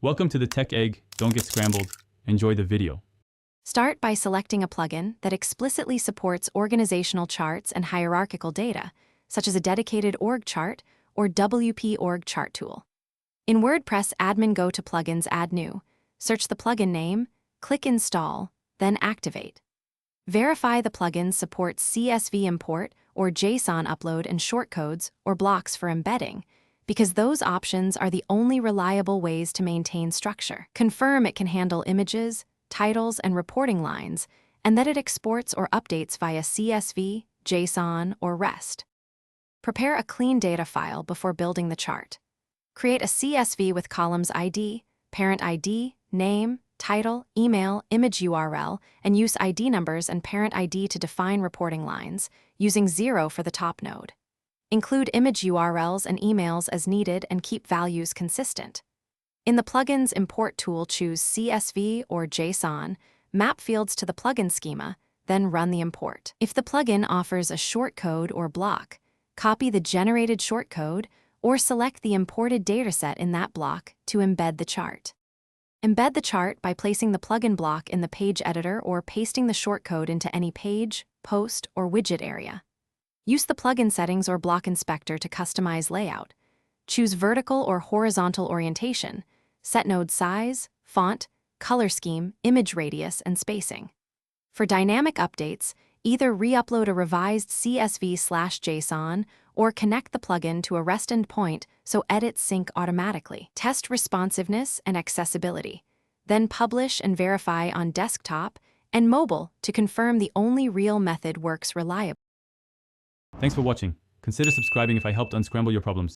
Welcome to the Tech Egg. Don't get scrambled. Enjoy the video. Start by selecting a plugin that explicitly supports organizational charts and hierarchical data, such as a dedicated org chart or WP org chart tool. In WordPress admin, go to Plugins, Add New, search the plugin name, click Install, then Activate. Verify the plugin supports CSV import or JSON upload and shortcodes or blocks for embedding, because those options are the only reliable ways to maintain structure. Confirm it can handle images, titles, and reporting lines, and that it exports or updates via CSV, JSON, or REST. Prepare a clean data file before building the chart. Create a CSV with columns ID, parent ID, name, title, email, image URL, and use ID numbers and parent ID to define reporting lines, using 0 for the top node. Include image URLs and emails as needed and keep values consistent. In the Plugins Import tool, choose CSV or JSON, map fields to the plugin schema, then run the import. If the plugin offers a shortcode or block, copy the generated shortcode or select the imported dataset in that block to embed the chart. Embed the chart by placing the plugin block in the page editor or pasting the shortcode into any page, post, or widget area. Use the plugin settings or block inspector to customize layout. Choose vertical or horizontal orientation, set node size, font, color scheme, image radius, and spacing. For dynamic updates, either re-upload a revised CSV/JSON or connect the plugin to a REST endpoint so edits sync automatically. Test responsiveness and accessibility. Then publish and verify on desktop and mobile to confirm the only real method works reliably. Thanks for watching. Consider subscribing if I helped unscramble your problems.